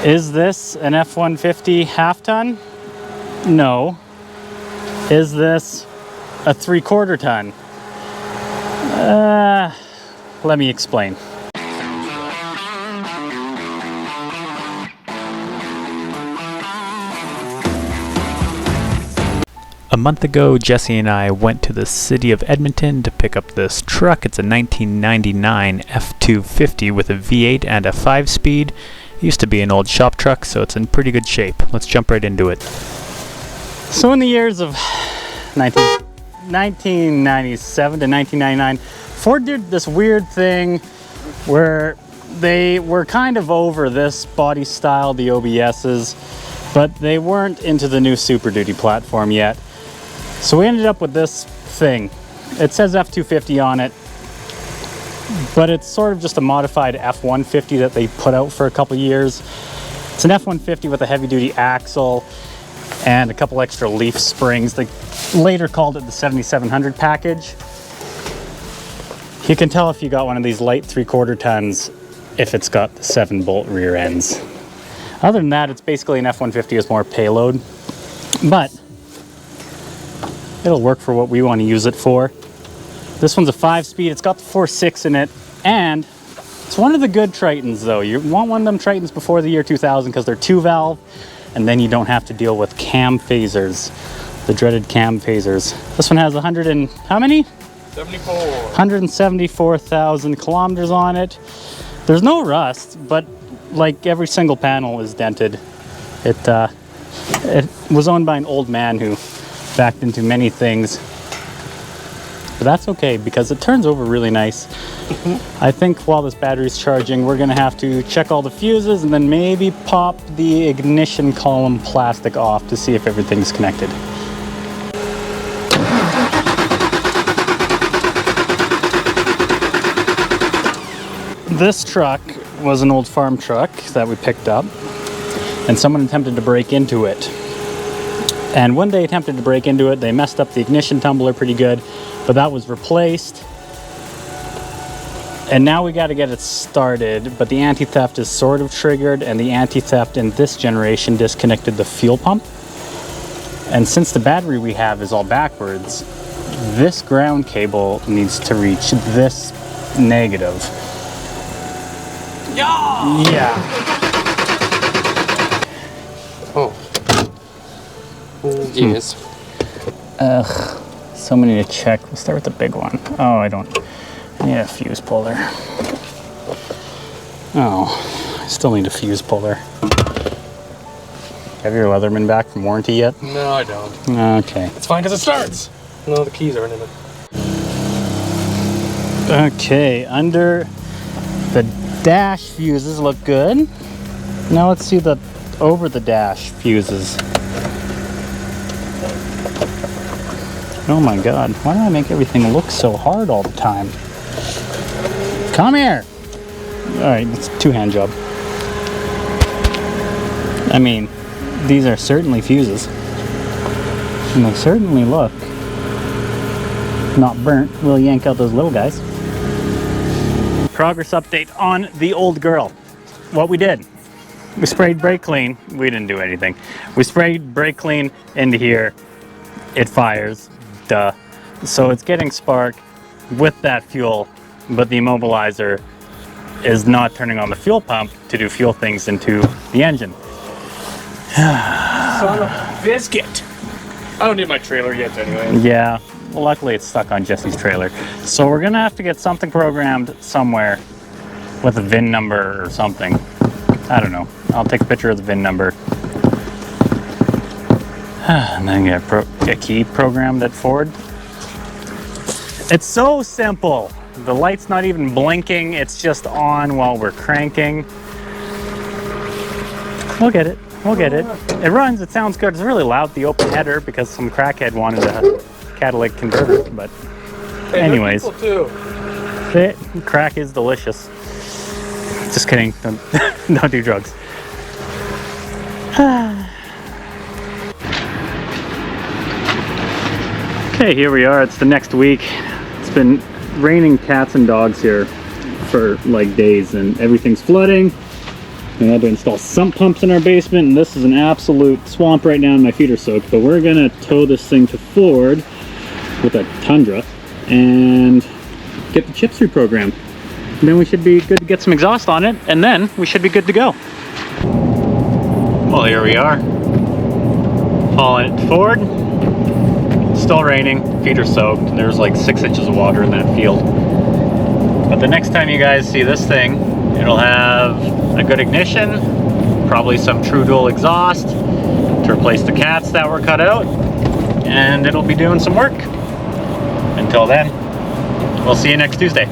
Is this an F-150 half-ton? No. Is this a 3/4 ton? Let me explain. A month ago, Jesse and I went to the city of Edmonton to pick up this truck. It's a 1999 F250 with a V8 and a 5-speed. It used to be an old shop truck, so it's in pretty good shape. Let's jump right into it. So in the years of 1997 to 1999, Ford did this weird thing where they were kind of over this body style, the OBS's, but they weren't into the new Super Duty platform yet. So we ended up with this thing. It says F250 on it, but it's sort of just a modified F150 that they put out for a couple years. It's an F150 with a heavy-duty axle and a couple extra leaf springs. They later called it the 7700 package. You can tell if you got one of these light 3/4 tons if it's got the 7-bolt rear ends. Other than that, it's basically an F-150 with more payload, but it'll work for what we want to use it for. This one's a 5-speed. It's got the 4.6 in it, and it's one of the good Tritons, though. You want one of them Tritons before the year 2000 because they're 2-valve, and then you don't have to deal with cam phasers, the dreaded cam phasers. This one has 100 and how many? 174,000 kilometers on it. There's no rust, but like every single panel is dented. It was owned by an old man who backed into many things, but that's okay because it turns over really nice. I think while this battery's charging, we're gonna have to check all the fuses and then maybe pop the ignition column plastic off to see if everything's connected. This truck was an old farm truck that we picked up, and someone attempted to break into it. And when they attempted to break into it, they messed up the ignition tumbler pretty good, but that was replaced. And now we got to get it started, but the anti-theft is sort of triggered, and the anti-theft in this generation disconnected the fuel pump. And since the battery we have is all backwards, this ground cable needs to reach this negative. Yeah. Oh. Yes. Ugh. So many to check. We'll start with the big one. Oh, I need a fuse puller. Oh, I still need a fuse puller. Have your Leatherman back from warranty yet? No, I don't. Okay. It's fine because it starts. No, the keys aren't in it. Okay, under the dash fuses look good. Now let's see the over the dash fuses. Oh my god, why do I make everything look so hard all the time? Come here! Alright, it's a two-hand job. I mean, these are certainly fuses. And they certainly look not burnt. We'll yank out those little guys. Progress update on the old girl. What we did, we sprayed brake clean. We didn't do anything. We sprayed brake clean into here. It fires. Duh. So it's getting spark with that fuel, but the immobilizer is not turning on the fuel pump to do fuel things into the engine. Son of a biscuit. I don't need my trailer yet anyway. Yeah. Well, luckily it's stuck on Jesse's trailer. So we're gonna have to get something programmed somewhere with a VIN number or something. I don't know. I'll take a picture of the VIN number. And then get a key programmed at Ford. It's so simple. The light's not even blinking. It's just on while we're cranking. We'll get it. We'll get it. It runs. It sounds good. It's really loud, the open header, because some crackhead wanted a catalytic converter. But anyways, crack is delicious. Just kidding. Don't do drugs. Okay, here we are. It's the next week. It's been raining cats and dogs here for like days, and everything's flooding. We had to install sump pumps in our basement, and this is an absolute swamp right now, and my feet are soaked. But we're gonna tow this thing to Ford with a Tundra and get the chips reprogrammed. And then we should be good to get some exhaust on it, and then we should be good to go. Well, here we are. Hauling it to Ford. It's still raining, feet are soaked. There's like 6 inches of water in that field. But the next time you guys see this thing, it'll have a good ignition, probably some true dual exhaust to replace the cats that were cut out, and it'll be doing some work. Until then, we'll see you next Tuesday.